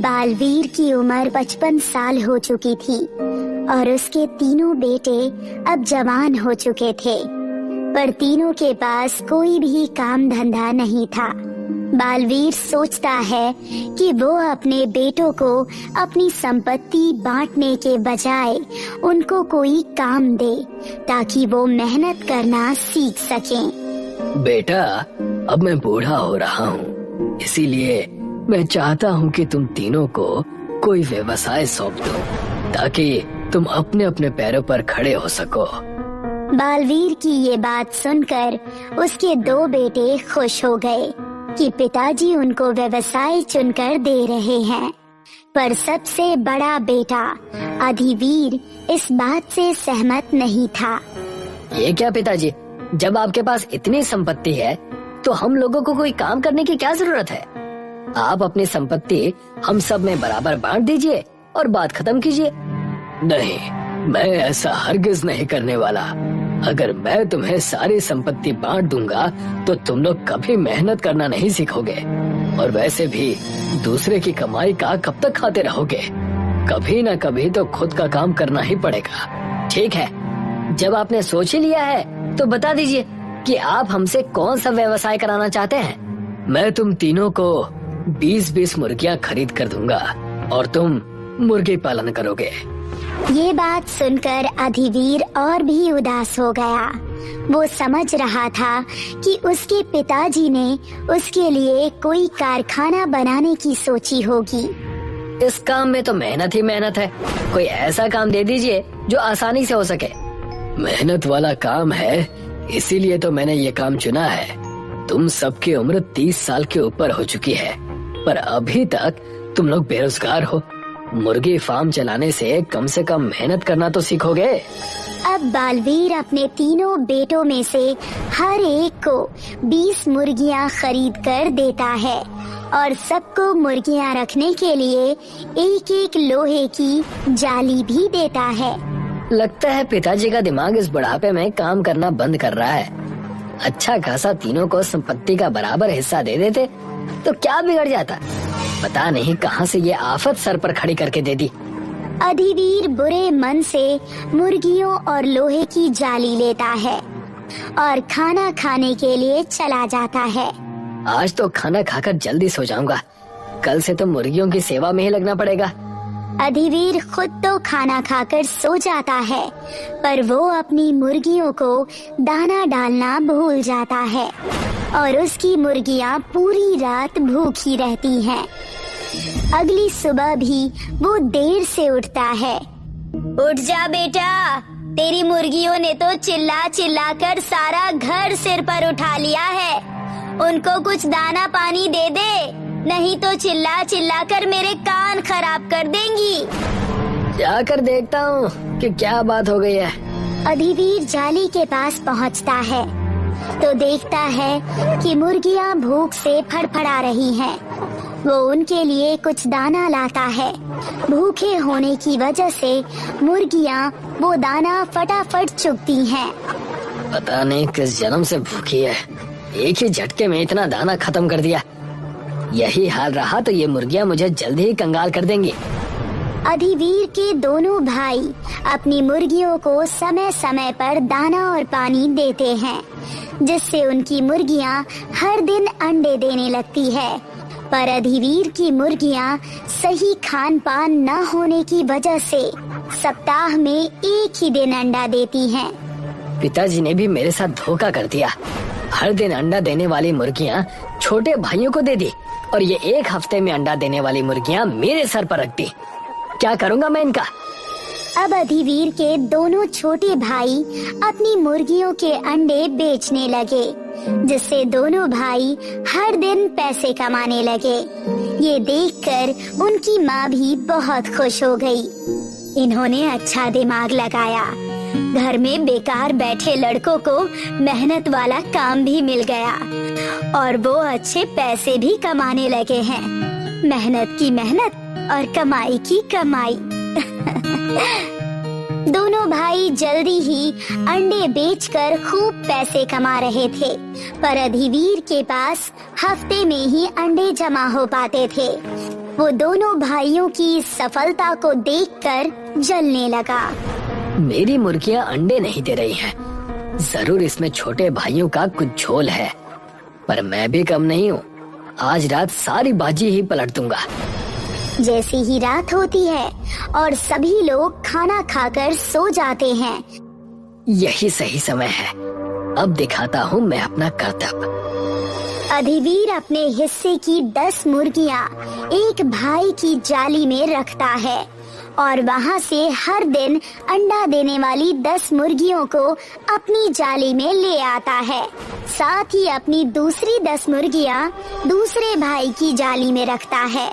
बालवीर की उम्र 55 साल हो चुकी थी और उसके तीनों बेटे अब जवान हो चुके थे, पर तीनों के पास कोई भी काम धंधा नहीं था। बालवीर सोचता है कि वो अपने बेटों को अपनी संपत्ति बांटने के बजाय उनको कोई काम दे ताकि वो मेहनत करना सीख सकें। बेटा, अब मैं बूढ़ा हो रहा हूँ, इसीलिए मैं चाहता हूँ कि तुम तीनों को कोई व्यवसाय सौंप दो ताकि तुम अपने अपने पैरों पर खड़े हो सको। बालवीर की ये बात सुनकर उसके दो बेटे खुश हो गए कि पिताजी उनको व्यवसाय चुनकर दे रहे हैं, पर सबसे बड़ा बेटा अधिवीर इस बात से सहमत नहीं था। ये क्या पिताजी, जब आपके पास इतनी संपत्ति है तो हम लोगों को कोई काम करने की क्या जरूरत है? आप अपनी संपत्ति हम सब में बराबर बांट दीजिए और बात खत्म कीजिए। नहीं, मैं ऐसा हरगिज नहीं करने वाला। अगर मैं तुम्हें सारी संपत्ति बांट दूंगा तो तुम लोग कभी मेहनत करना नहीं सीखोगे, और वैसे भी दूसरे की कमाई का कब तक खाते रहोगे? कभी न कभी तो खुद का काम करना ही पड़ेगा। ठीक है, जब आपने सोच ही लिया है तो बता दीजिए कि आप हमसे कौन सा व्यवसाय कराना चाहते हैं। मैं तुम तीनों को 20-20 मुर्गियां खरीद कर दूंगा और तुम मुर्गी पालन करोगे। ये बात सुनकर अधिवीर और भी उदास हो गया। वो समझ रहा था कि उसके पिताजी ने उसके लिए कोई कारखाना बनाने की सोची होगी। इस काम में तो मेहनत ही मेहनत है, कोई ऐसा काम दे दीजिए जो आसानी से हो सके। मेहनत वाला काम है, इसीलिए तो मैंने ये काम चुना है। तुम सबकी उम्र 30 साल के ऊपर हो चुकी है, पर अभी तक तुम लोग बेरोजगार हो। मुर्गी फार्म चलाने से कम मेहनत करना तो सीखोगे। अब बालवीर अपने तीनों बेटों में से हर एक को 20 मुर्गियां खरीद कर देता है और सबको मुर्गियां रखने के लिए एक एक लोहे की जाली भी देता है। लगता है पिताजी का दिमाग इस बुढ़ापे में काम करना बंद कर रहा है। अच्छा खासा तीनों को संपत्ति का बराबर हिस्सा दे देते तो क्या बिगड़ जाता। पता नहीं कहां से ये आफत सर पर खड़ी करके दे दी। अधिवीर बुरे मन से मुर्गियों और लोहे की जाली लेता है और खाना खाने के लिए चला जाता है। आज तो खाना खाकर जल्दी सो जाऊंगा, कल से तो मुर्गियों की सेवा में ही लगना पड़ेगा। अधिवीर खुद तो खाना खाकर सो जाता है, पर वो अपनी मुर्गियों को दाना डालना भूल जाता है और उसकी मुर्गियां पूरी रात भूखी रहती हैं। अगली सुबह भी वो देर से उठता है। उठ जा बेटा, तेरी मुर्गियों ने तो चिल्ला चिल्ला कर सारा घर सिर पर उठा लिया है। उनको कुछ दाना पानी दे दे, नहीं तो चिल्ला चिल्ला कर मेरे कान खराब कर देंगी। जाकर देखता हूँ कि क्या बात हो गई है। अधिवीर जाली के पास पहुँचता है तो देखता है कि मुर्गियां भूख से फड़फड़ा रही हैं। वो उनके लिए कुछ दाना लाता है। भूखे होने की वजह से मुर्गियां वो दाना फटाफट चुगती हैं। पता नहीं किस जन्म से भूखी है, एक ही झटके में इतना दाना खत्म कर दिया। यही हाल रहा तो ये मुर्गियां मुझे जल्दी ही कंगाल कर देंगी। अधिवीर के दोनों भाई अपनी मुर्गियों को समय समय पर दाना और पानी देते हैं, जिससे उनकी मुर्गियां हर दिन अंडे देने लगती है। पर अधिवीर की मुर्गियां सही खान पान न होने की वजह से सप्ताह में एक ही दिन अंडा देती हैं। पिताजी ने भी मेरे साथ धोखा कर दिया। हर दिन अंडा देने वाली मुर्गियां छोटे भाइयों को दे दी और ये एक हफ्ते में अंडा देने वाली मुर्गियां मेरे सर पर रख दी। क्या करूंगा मैं इनका? अब अधिवीर के दोनों छोटे भाई अपनी मुर्गियों के अंडे बेचने लगे, जिससे दोनों भाई हर दिन पैसे कमाने लगे। ये देखकर उनकी माँ भी बहुत खुश हो गई। इन्होंने अच्छा दिमाग लगाया। घर में बेकार बैठे लड़कों को मेहनत वाला काम भी मिल गया और वो अच्छे पैसे भी कमाने लगे हैं। मेहनत की मेहनत और कमाई की कमाई। दोनों भाई जल्दी ही अंडे बेचकर खूब पैसे कमा रहे थे, पर अधिवीर के पास हफ्ते में ही अंडे जमा हो पाते थे। वो दोनों भाइयों की इस सफलता को देखकर जलने लगा। मेरी मुर्गियां अंडे नहीं दे रही हैं। जरूर इसमें छोटे भाइयों का कुछ झोल है, पर मैं भी कम नहीं हूँ। आज रात सारी बाजी ही पलट दूंगा। जैसे ही रात होती है और सभी लोग खाना खाकर सो जाते हैं, यही सही समय है। अब दिखाता हूँ मैं अपना कर्तव्य। अधिवीर अपने हिस्से की 10 मुर्गियां एक भाई की जाली में रखता है और वहां से हर दिन अंडा देने वाली 10 मुर्गियों को अपनी जाली में ले आता है। साथ ही अपनी दूसरी 10 मुर्गियां दूसरे भाई की जाली में रखता है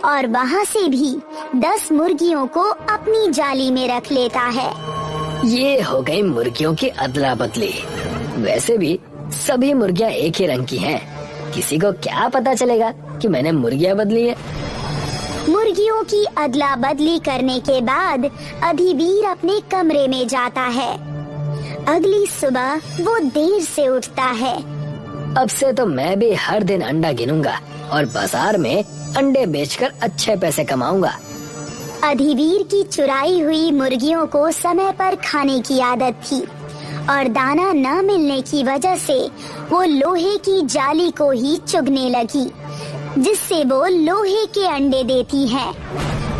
और वहां से भी 10 मुर्गियों को अपनी जाली में रख लेता है। ये हो गई मुर्गियों की अदला बदली। वैसे भी सभी मुर्गियां एक ही रंग की हैं। किसी को क्या पता चलेगा कि मैंने मुर्गियां बदली है। मुर्गियों की अदला बदली करने के बाद अधिवीर अपने कमरे में जाता है। अगली सुबह वो देर से उठता है। अब से तो मैं भी हर दिन अंडा गिनूंगा और बाजार में अंडे बेचकर अच्छे पैसे कमाऊंगा। अधिवीर की चुराई हुई मुर्गियों को समय पर खाने की आदत थी और दाना न मिलने की वजह से वो लोहे की जाली को ही चुगने लगी, जिससे वो लोहे के अंडे देती है।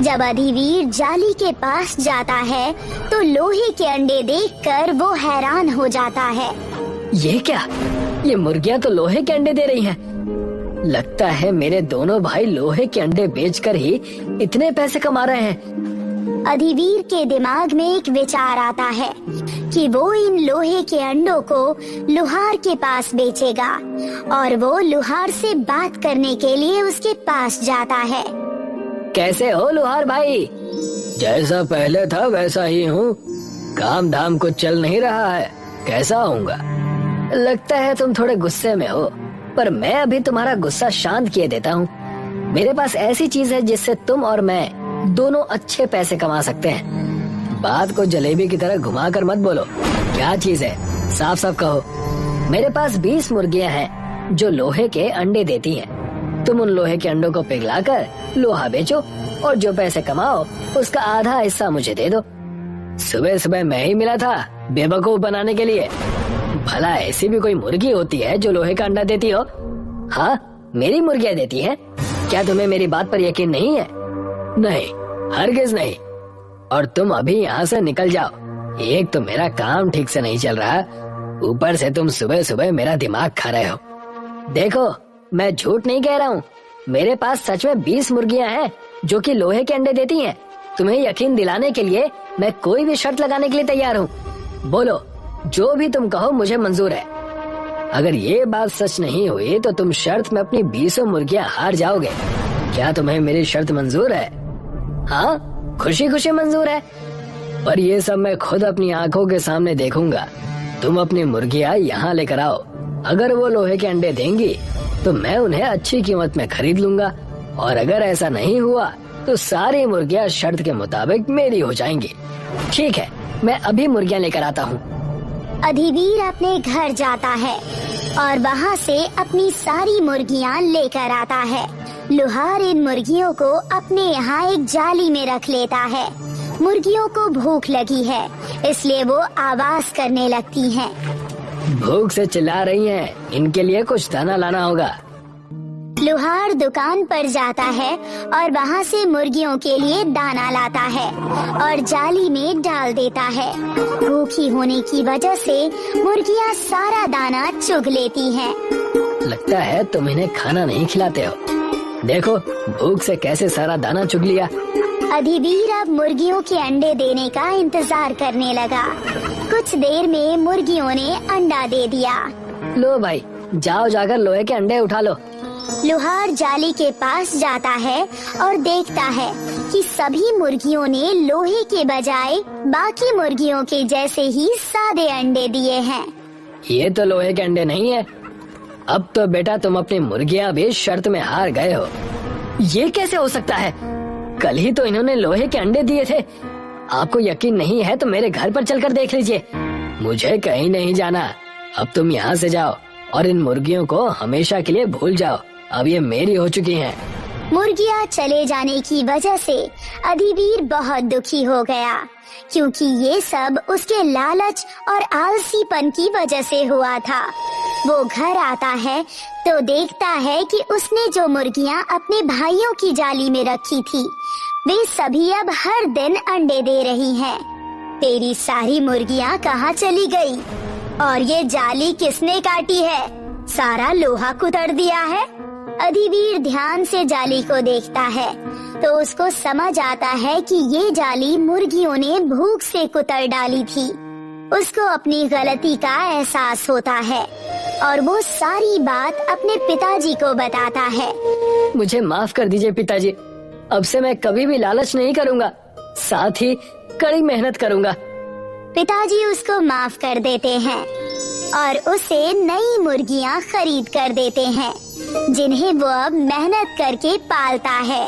जब अधिवीर जाली के पास जाता है तो लोहे के अंडे देखकर वो हैरान हो जाता है। ये क्या? ये मुर्गियां तो लोहे के अंडे दे रही हैं। लगता है मेरे दोनों भाई लोहे के अंडे बेचकर ही इतने पैसे कमा रहे हैं। अधिवीर के दिमाग में एक विचार आता है कि वो इन लोहे के अंडों को लुहार के पास बेचेगा और वो लुहार से बात करने के लिए उसके पास जाता है। कैसे हो लुहार भाई? जैसा पहले था वैसा ही हूँ। काम धाम कुछ चल नहीं रहा है, कैसा होऊंगा? लगता है तुम थोड़े गुस्से में हो, पर मैं अभी तुम्हारा गुस्सा शांत किए देता हूँ। मेरे पास ऐसी चीज है जिससे तुम और मैं दोनों अच्छे पैसे कमा सकते हैं। बात को जलेबी की तरह घुमाकर मत बोलो। क्या चीज है? साफ साफ कहो। मेरे पास 20 मुर्गियां हैं जो लोहे के अंडे देती हैं। तुम उन लोहे के अंडों को पिघलाकर लोहा बेचो और जो पैसे कमाओ उसका आधा हिस्सा मुझे दे दो। सुबह सुबह मैं ही मिला था बेवकूफ बनाने के लिए। भला ऐसी भी कोई मुर्गी होती है जो लोहे का अंडा देती हो? हाँ, मेरी मुर्गियां देती हैं। क्या तुम्हें मेरी बात पर यकीन नहीं है? नहीं, हरगिज नहीं। और तुम अभी यहाँ से निकल जाओ। एक तो मेरा काम ठीक से नहीं चल रहा, ऊपर से तुम सुबह सुबह मेरा दिमाग खा रहे हो। देखो, मैं झूठ नहीं कह रहा हूँ। मेरे पास सच में 20 मुर्गियां हैं जो कि लोहे के अंडे देती हैं। तुम्हें यकीन दिलाने के लिए मैं कोई भी शर्त लगाने के लिए तैयार हूँ। बोलो, जो भी तुम कहो मुझे मंजूर है। अगर ये बात सच नहीं हुई तो तुम शर्त में अपनी 20 मुर्गियां हार जाओगे। क्या तुम्हें मेरी शर्त मंजूर है? हाँ, खुशी खुशी मंजूर है। पर ये सब मैं खुद अपनी आंखों के सामने देखूंगा। तुम अपनी मुर्गियां यहाँ लेकर आओ। अगर वो लोहे के अंडे देंगी तो मैं उन्हें अच्छी कीमत में खरीद लूंगा, और अगर ऐसा नहीं हुआ तो सारी मुर्गियां शर्त के मुताबिक मेरी हो जाएंगी। ठीक है, मैं अभी मुर्गियां लेकर आता हूँ। अधिवीर अपने घर जाता है और वहाँ से अपनी सारी मुर्गियाँ लेकर आता है। लुहार इन मुर्गियों को अपने यहाँ एक जाली में रख लेता है। मुर्गियों को भूख लगी है, इसलिए वो आवाज करने लगती हैं। भूख से चिल्ला रही हैं, इनके लिए कुछ दाना लाना होगा। लुहार दुकान पर जाता है और वहाँ से मुर्गियों के लिए दाना लाता है और जाली में डाल देता है। भूखी होने की वजह से मुर्गियाँ सारा दाना चुग लेती हैं। लगता है तुम इन्हें खाना नहीं खिलाते हो। देखो, भूख से कैसे सारा दाना चुग लिया। अधिवीर अब मुर्गियों के अंडे देने का इंतजार करने लगा। कुछ देर में मुर्गियों ने अंडा दे दिया। लो भाई, जाओ जाकर लोहे के अंडे उठा लो। लुहार जाली के पास जाता है और देखता है कि सभी मुर्गियों ने लोहे के बजाय बाकी मुर्गियों के जैसे ही सादे अंडे दिए हैं। ये तो लोहे के अंडे नहीं है। अब तो बेटा तुम अपनी मुर्गियां भी शर्त में हार गए हो। ये कैसे हो सकता है? कल ही तो इन्होंने लोहे के अंडे दिए थे। आपको यकीन नहीं है तो मेरे घर पर चलकर देख लीजिए। मुझे कहीं नहीं जाना। अब तुम यहाँ से जाओ और इन मुर्गियों को हमेशा के लिए भूल जाओ। अब ये मेरी हो चुकी हैं। मुर्गियाँ चले जाने की वजह से अधिवीर बहुत दुखी हो गया, क्योंकि ये सब उसके लालच और आलसीपन की वजह से हुआ था। वो घर आता है तो देखता है कि उसने जो मुर्गियाँ अपने भाइयों की जाली में रखी थी, वे सभी अब हर दिन अंडे दे रही हैं। तेरी सारी मुर्गियाँ कहाँ चली गई? और ये जाली किसने काटी है? सारा लोहा कुतर दिया है। अधिवीर ध्यान से जाली को देखता है तो उसको समझ आता है कि ये जाली मुर्गियों ने भूख से कुतर डाली थी। उसको अपनी गलती का एहसास होता है और वो सारी बात अपने पिताजी को बताता है। मुझे माफ कर दीजिए पिताजी, अब से मैं कभी भी लालच नहीं करूँगा, साथ ही कड़ी मेहनत करूँगा। पिताजी उसको माफ कर देते हैं और उसे नई मुर्गियाँ खरीद कर देते हैं, जिन्हें वो अब मेहनत करके पालता है।